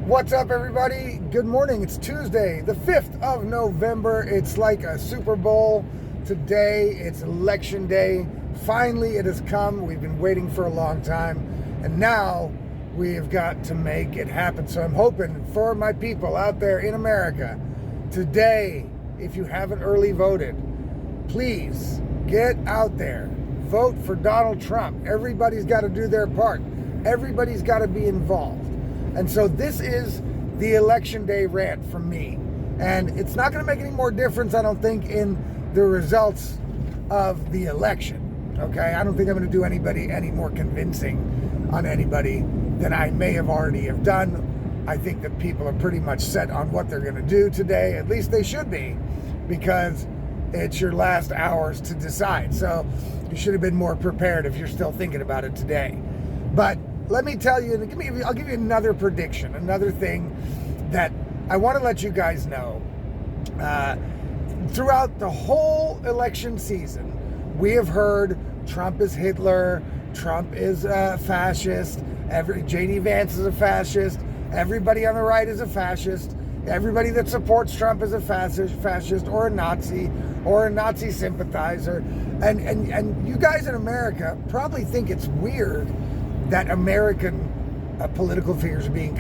What's up, everybody? Good morning. It's Tuesday, the 5th of November. It's like a Super Bowl. Today, it's election day. Finally, it has come. We've been waiting for a long time. And now, we have got to make it happen. So I'm hoping for my people out there in America, today, if you haven't early voted, please get out there. Vote for Donald Trump. Everybody's got to do their part. Everybody's got to be involved. And so this is the election day rant from me. And it's not going to make any more difference, I don't think, in the results of the election. Okay? I don't think I'm going to do anybody any more convincing on anybody than I may have already have done. I think that people are pretty much set on what they're going to do today. At least they should be, because it's your last hours to decide. So you should have been more prepared if you're still thinking about it today. But let me tell you, I'll give you another prediction, another thing that I want to let you guys know. Throughout the whole election season, we have heard Trump is Hitler, Trump is a fascist, J.D. Vance is a fascist, everybody on the right is a fascist, everybody that supports Trump is a fascist or a Nazi sympathizer. And you guys in America probably think it's weird that American political figures are being,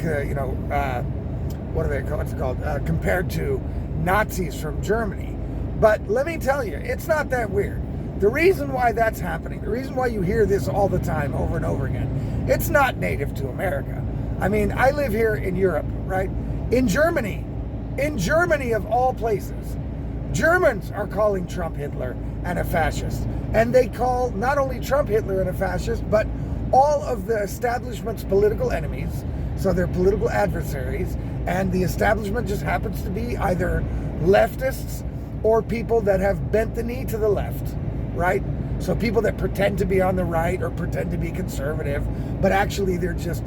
compared to Nazis from Germany. But let me tell you, it's not that weird. The reason why that's happening, the reason why you hear this all the time over and over again, it's not native to America. I mean, I live here in Europe, right? In Germany of all places, Germans are calling Trump Hitler and a fascist. And they call not only Trump Hitler and a fascist, but all of the establishment's political enemies, so they're political adversaries, and the establishment just happens to be either leftists or people that have bent the knee to the left, right? So people that pretend to be on the right or pretend to be conservative, but actually they're just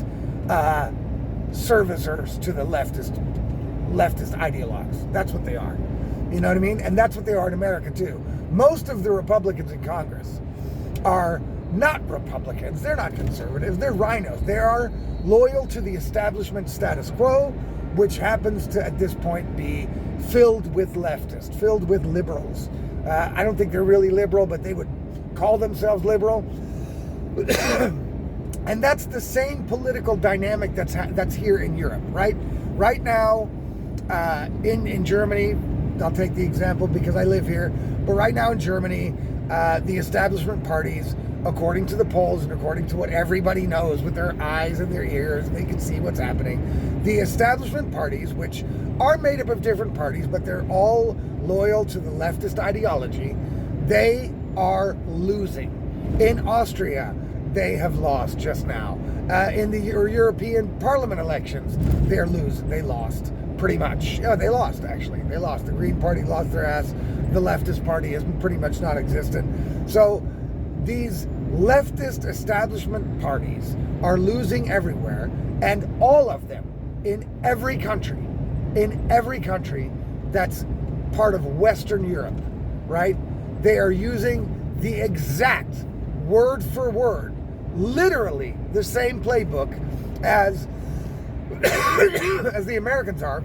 servicers to the leftist ideologues. That's what they are. You know what I mean? And that's what they are in America too. Most of the Republicans in Congress are not Republicans. They're not conservatives. They're rhinos. They are loyal to the establishment status quo, which happens to, at this point, be filled with leftists, filled with liberals. I don't think they're really liberal, but they would call themselves liberal. And that's the same political dynamic that's here in Europe, right? Right now, in Germany, I'll take the example because I live here, but right now in Germany, the establishment parties, according to the polls and according to what everybody knows with their eyes and their ears, and they can see what's happening, the establishment parties, which are made up of different parties, but they're all loyal to the leftist ideology, they are losing. In Austria, they have lost just now. In the European Parliament elections, they're losing. They lost, pretty much. Yeah, they lost, actually. They lost. The Green Party lost their ass. The leftist party is pretty much non-existent. So these leftist establishment parties are losing everywhere, and all of them in every country that's part of Western Europe, right? They are using the exact word for word, literally the same playbook as as the Americans are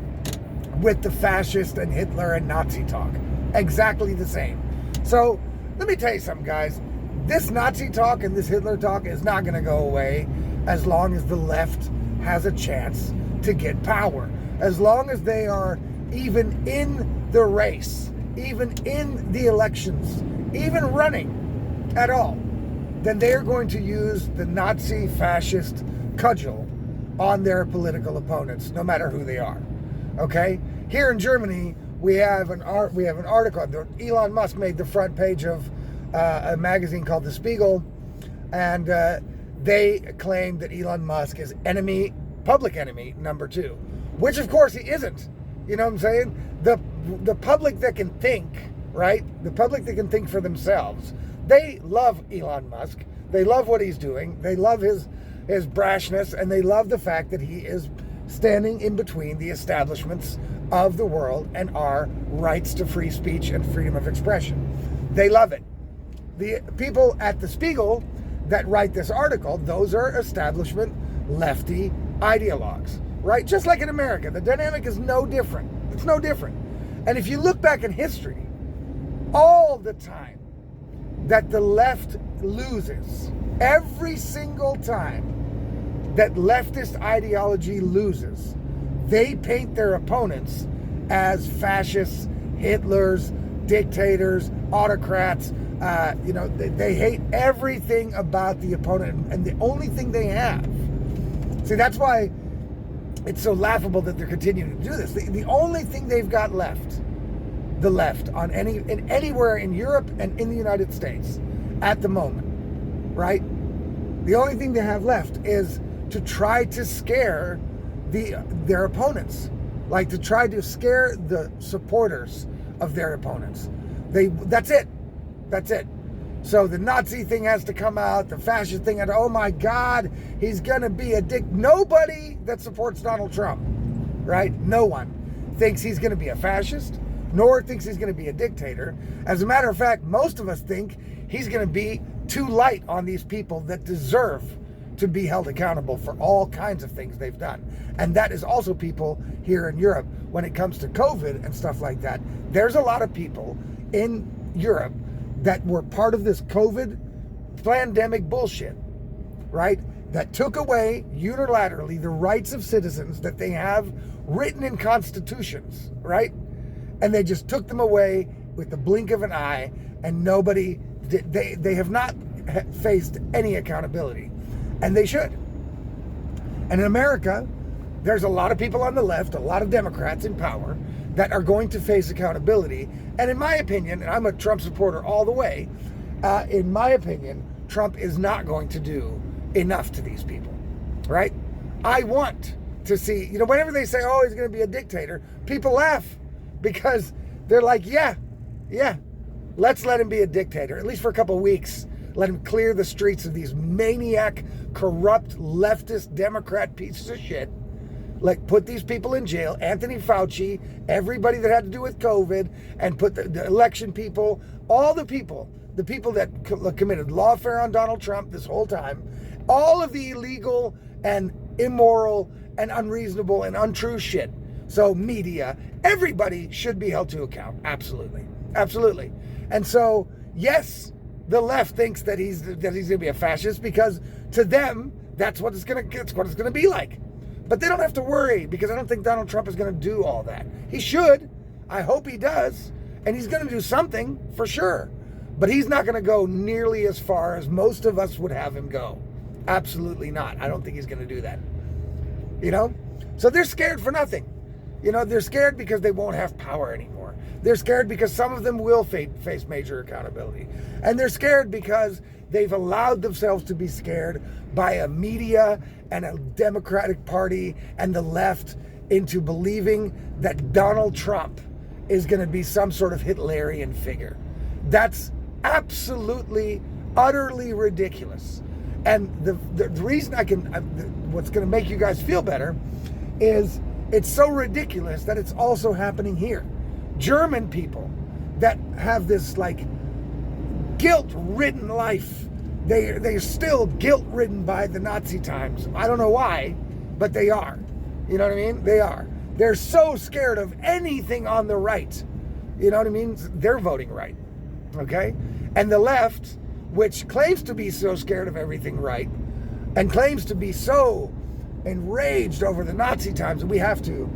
with the fascist and Hitler and Nazi talk. Exactly the same. So let me tell you something, guys. This Nazi talk and this Hitler talk is not going to go away as long as the left has a chance to get power. As long as they are even in the race, even in the elections, even running at all, then they are going to use the Nazi fascist cudgel on their political opponents, no matter who they are. Okay? Here in Germany, we have an article. Elon Musk made the front page of a magazine called The Spiegel, and they claim that Elon Musk is public enemy number 2, which of course he isn't. You know what I'm saying? The public that can think, right? The public that can think for themselves, they love Elon Musk. They love what he's doing. They love his brashness, and they love the fact that he is standing in between the establishments of the world and our rights to free speech and freedom of expression. They love it. The people at The Spiegel that write this article, those are establishment lefty ideologues. right? Just like in America, the dynamic is no different. It's no different. And if you look back in history, all the time that the left loses, every single time that leftist ideology loses, they paint their opponents as fascists, Hitlers, dictators, autocrats. They hate everything about the opponent, and the only thing they have. See, that's why it's so laughable that they're continuing to do this. The only thing they've got left, the left, anywhere in Europe and in the United States at the moment, right? The only thing they have left is to try to scare their opponents, like to try to scare the supporters of their opponents. That's it. So the Nazi thing has to come out, the fascist thing, and oh my God, he's gonna be a dick. Nobody that supports Donald Trump, right? No one thinks he's gonna be a fascist, nor thinks he's gonna be a dictator. As a matter of fact, most of us think he's gonna be too light on these people that deserve to be held accountable for all kinds of things they've done. And that is also people here in Europe. When it comes to COVID and stuff like that, there's a lot of people in Europe that were part of this COVID pandemic bullshit, right? That took away unilaterally the rights of citizens that they have written in constitutions, right? And they just took them away with the blink of an eye, and nobody, they have not faced any accountability. And they should. And in America, there's a lot of people on the left, a lot of Democrats in power that are going to face accountability. And in my opinion, and I'm a Trump supporter all the way, in my opinion, Trump is not going to do enough to these people, right? I want to see, whenever they say, oh, he's going to be a dictator, people laugh because they're like, yeah, let's let him be a dictator, at least for a couple of weeks. Let him clear the streets of these maniac, corrupt, leftist, Democrat pieces of shit. Like, put these people in jail, Anthony Fauci, everybody that had to do with COVID, and put the election people, all the people that committed lawfare on Donald Trump this whole time, all of the illegal and immoral and unreasonable and untrue shit. So media, everybody should be held to account. Absolutely. And so, yes, the left thinks that he's going to be a fascist because to them, that's what it's going to be like. But they don't have to worry because I don't think Donald Trump is going to do all that. He should. I hope he does. And he's going to do something for sure. But he's not going to go nearly as far as most of us would have him go. Absolutely not. I don't think he's going to do that. So they're scared for nothing. They're scared because they won't have power anymore. They're scared because some of them will face major accountability. And they're scared because they've allowed themselves to be scared by a media and a Democratic Party and the left into believing that Donald Trump is going to be some sort of Hitlerian figure. That's absolutely, utterly ridiculous. And the reason what's going to make you guys feel better is it's so ridiculous that it's also happening here. German people that have this guilt-ridden life. They're still guilt-ridden by the Nazi times. I don't know why, but they are. You know what I mean? They are. They're so scared of anything on the right. You know what I mean? They're voting right. Okay? And the left, which claims to be so scared of everything right, and claims to be so enraged over the Nazi times, and we have to,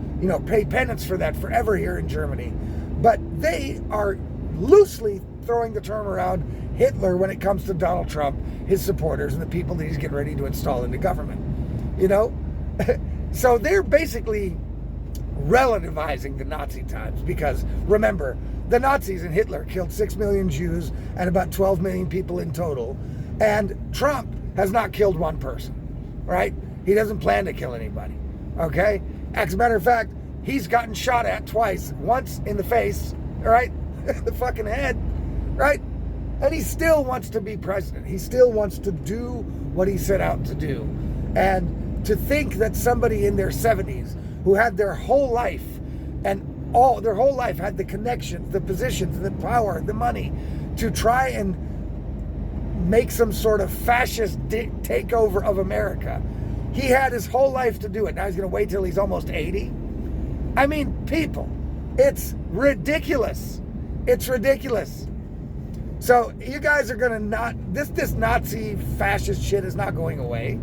pay penance for that forever here in Germany. But they are loosely throwing the term around Hitler when it comes to Donald Trump, his supporters, and the people that he's getting ready to install into government. So they're basically relativizing the Nazi times because, remember, the Nazis and Hitler killed 6 million Jews and about 12 million people in total. And Trump has not killed one person, right? He doesn't plan to kill anybody, okay? As a matter of fact, he's gotten shot at twice, once in the face, right? The fucking head, right? And he still wants to be president. He still wants to do what he set out to do. And to think that somebody in their 70s who had their whole life their whole life had the connections, the positions, the power, the money to try and make some sort of fascist takeover of America He had his whole life to do it. Now he's going to wait till he's almost 80. I mean, people, it's ridiculous. It's ridiculous. So you guys are going to not, this Nazi fascist shit is not going away,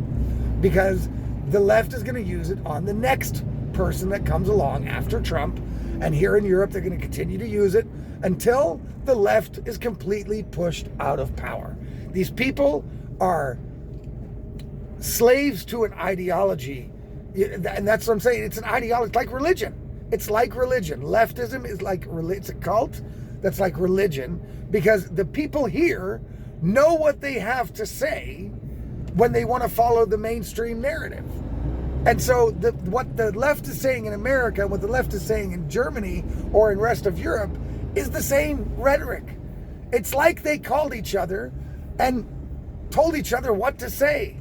because the left is going to use it on the next person that comes along after Trump. And here in Europe, they're going to continue to use it until the left is completely pushed out of power. These people are slaves to an ideology. And that's what I'm saying. It's an ideology. It's like religion. It's like religion. Leftism is like, it's a cult that's like religion, because the people here know what they have to say when they want to follow the mainstream narrative. And so what the left is saying in America, what the left is saying in Germany or in rest of Europe is the same rhetoric. It's like they called each other and told each other what to say,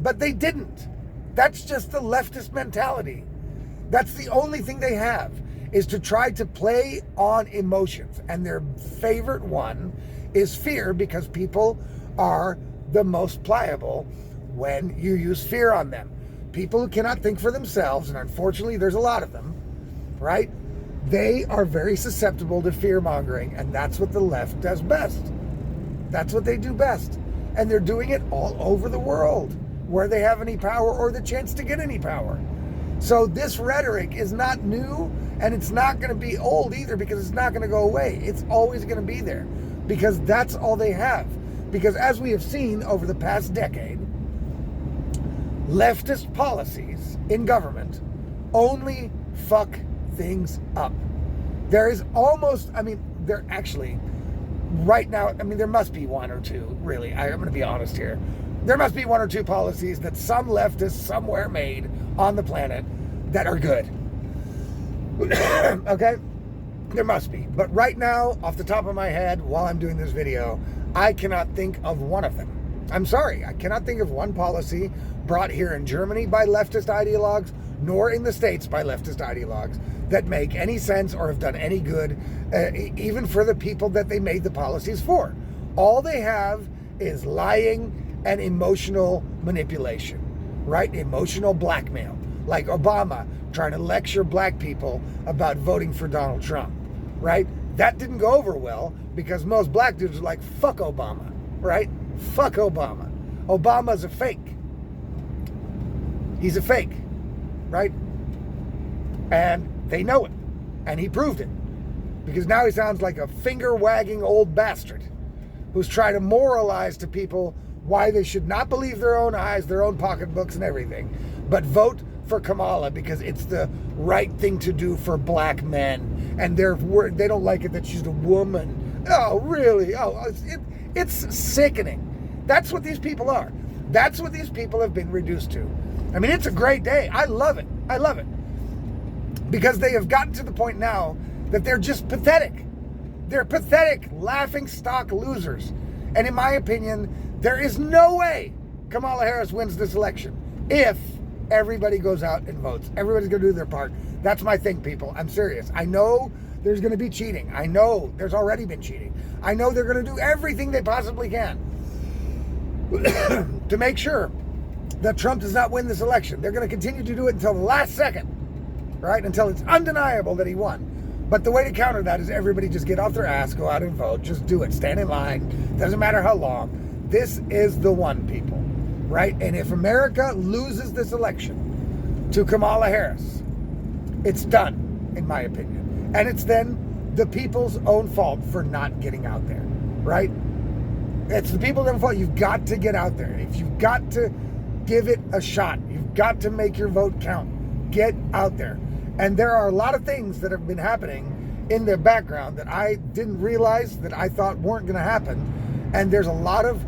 but they didn't. That's just the leftist mentality. That's the only thing they have, is to try to play on emotions. And their favorite one is fear, because people are the most pliable when you use fear on them. People who cannot think for themselves, and unfortunately there's a lot of them, right? They are very susceptible to fear mongering, and that's what the left does best. That's what they do best. And they're doing it all over the world where they have any power or the chance to get any power. So this rhetoric is not new, and it's not going to be old either, because it's not going to go away. It's always going to be there, because that's all they have. Because as we have seen over the past decade, leftist policies in government only fuck things up. There is almost, there actually, right now, there must be one or two, really. I'm going to be honest here. There must be one or two policies that some leftists somewhere made on the planet that are good. Okay? There must be. But right now, off the top of my head, while I'm doing this video, I cannot think of one of them. I'm sorry, I cannot think of one policy brought here in Germany by leftist ideologues, nor in the States by leftist ideologues, that make any sense or have done any good, even for the people that they made the policies for. All they have is lying and emotional manipulation, right? Emotional blackmail, like Obama trying to lecture black people about voting for Donald Trump, right? That didn't go over well, because most black dudes are like, fuck Obama, right? Fuck Obama. Obama's a fake. He's a fake, right? And they know it. And he proved it. Because now he sounds like a finger-wagging old bastard who's trying to moralize to people why they should not believe their own eyes, their own pocketbooks and everything, but vote for Kamala because it's the right thing to do for black men. And they don't like it that she's a woman. Oh, really? Oh, it's sickening. That's what these people are. That's what these people have been reduced to. It's a great day. I love it. I love it. Because they have gotten to the point now that they're just pathetic. They're pathetic, laughing-stock losers. And in my opinion, there is no way Kamala Harris wins this election if everybody goes out and votes. Everybody's going to do their part. That's my thing, people. I'm serious. I know there's going to be cheating. I know there's already been cheating. I know they're going to do everything they possibly can to make sure that Trump does not win this election. They're going to continue to do it until the last second, right? Until it's undeniable that he won. But the way to counter that is everybody just get off their ass, go out and vote. Just do it. Stand in line. Doesn't matter how long. This is the one, people, right? And if America loses this election to Kamala Harris, it's done, in my opinion. And it's then the people's own fault for not getting out there, right? It's the people's own fault. You've got to get out there. If you've got to give it a shot, you've got to make your vote count. Get out there. And there are a lot of things that have been happening in the background that I didn't realize, that I thought weren't going to happen. And there's a lot of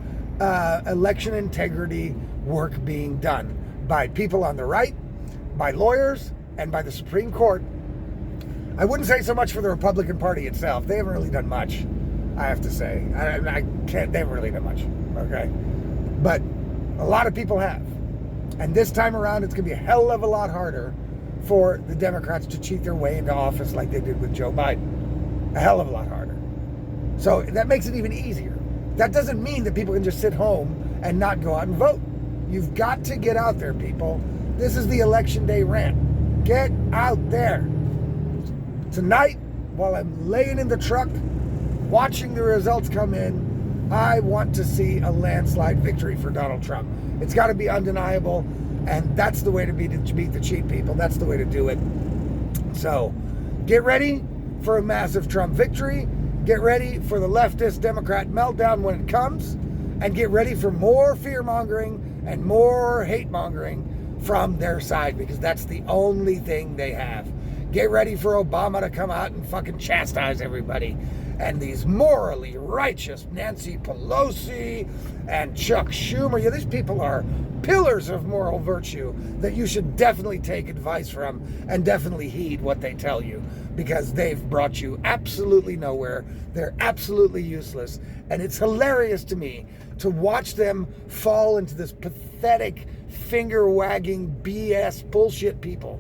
election integrity work being done by people on the right, by lawyers, and by the Supreme Court. I wouldn't say so much for the Republican Party itself. They haven't really done much, I have to say. They haven't really done much, okay? But a lot of people have. And this time around, it's going to be a hell of a lot harder for the Democrats to cheat their way into office like they did with Joe Biden. A hell of a lot harder. So that makes it even easier. That doesn't mean that people can just sit home and not go out and vote. You've got to get out there, people. This is the election day rant. Get out there. Tonight, while I'm laying in the truck, watching the results come in, I want to see a landslide victory for Donald Trump. It's got to be undeniable, and that's the way to beat the cheap people. That's the way to do it. So, get ready for a massive Trump victory. Get ready for the leftist Democrat meltdown when it comes, and get ready for more fear-mongering and more hate-mongering from their side, because that's the only thing they have. Get ready for Obama to come out and fucking chastise everybody. And these morally righteous Nancy Pelosi and Chuck Schumer, these people are pillars of moral virtue that you should definitely take advice from and definitely heed what they tell you, because they've brought you absolutely nowhere. They're absolutely useless. And it's hilarious to me to watch them fall into this pathetic, finger-wagging BS bullshit people.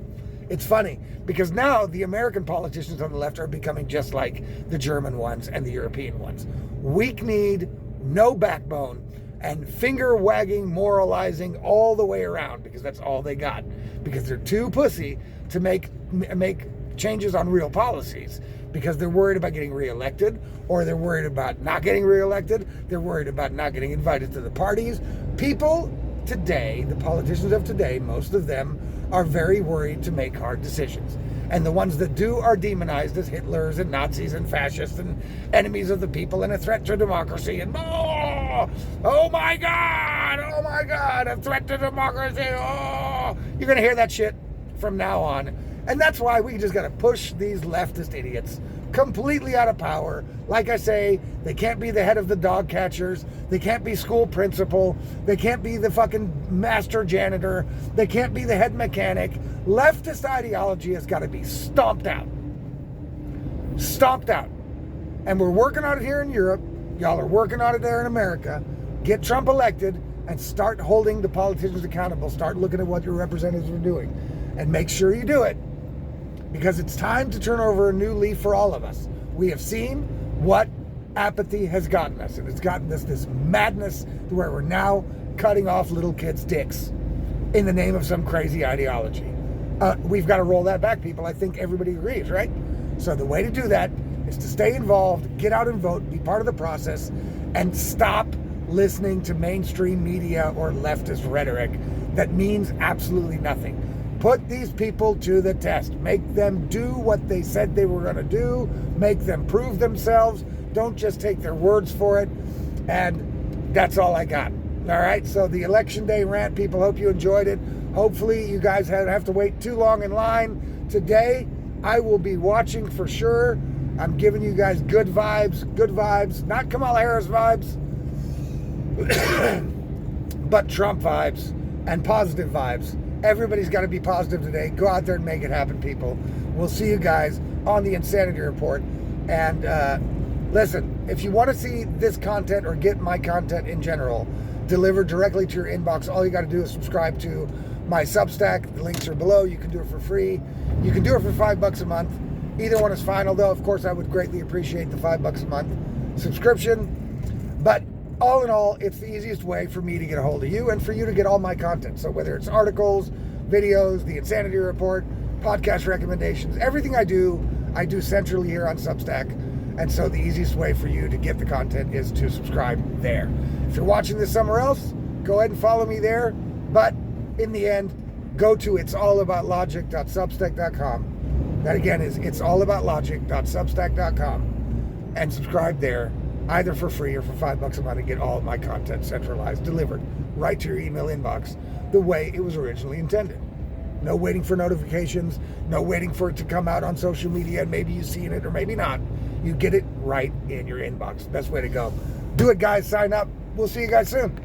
It's funny, because now the American politicians on the left are becoming just like the German ones and the European ones. Weak-kneed, no backbone, and finger-wagging, moralizing all the way around, because that's all they got. Because they're too pussy to make changes on real policies, because they're worried about getting reelected, or they're worried about not getting reelected, they're worried about not getting invited to the parties. People today, the politicians of today, most of them are very worried to make hard decisions. And the ones that do are demonized as Hitlers and Nazis and fascists and enemies of the people and a threat to democracy. And oh my God, a threat to democracy. Oh, you're going to hear that shit from now on. And that's why we just got to push these leftist idiots completely out of power. Like I say, they can't be the head of the dog catchers. They can't be school principal. They can't be the fucking master janitor. They can't be the head mechanic. Leftist ideology has got to be stomped out. Stomped out. And we're working on it here in Europe. Y'all are working on it there in America. Get Trump elected and start holding the politicians accountable. Start looking at what your representatives are doing. And make sure you do it. Because it's time to turn over a new leaf for all of us. We have seen what apathy has gotten us. And it's gotten us this madness where we're now cutting off little kids' dicks in the name of some crazy ideology. We've got to roll that back, people. I think everybody agrees, right? So the way to do that is to stay involved, get out and vote, be part of the process, and stop listening to mainstream media or leftist rhetoric that means absolutely nothing. Put these people to the test. Make them do what they said they were going to do. Make them prove themselves. Don't just take their words for it. And that's all I got. All right? So the election day rant, people, hope you enjoyed it. Hopefully you guys don't have to wait too long in line. Today, I will be watching for sure. I'm giving you guys good vibes. Not Kamala Harris vibes, but Trump vibes and positive vibes. Everybody's got to be positive today. Go out there and make it happen, people. We'll see you guys on the Insanity Report. And listen, if you want to see this content or get my content in general delivered directly to your inbox, all you got to do is subscribe to my Substack. The links are below. You can do it for free. You can do it for $5 a month. Either one is fine, although, of course, I would greatly appreciate the $5 a month subscription. But all in all, it's the easiest way for me to get a hold of you and for you to get all my content. So whether it's articles, videos, the Insanity Report, podcast recommendations, everything I do centrally here on Substack. And so the easiest way for you to get the content is to subscribe there. If you're watching this somewhere else, go ahead and follow me there. But in the end, go to it'sallaboutlogic.substack.com. That again is it'sallaboutlogic.substack.com and subscribe there, either for free or for $5 a month, and get all of my content centralized, delivered right to your email inbox the way it was originally intended. No waiting for notifications, no waiting for it to come out on social media and maybe you've seen it or maybe not. You get it right in your inbox. Best way to go. Do it, guys. Sign up. We'll see you guys soon.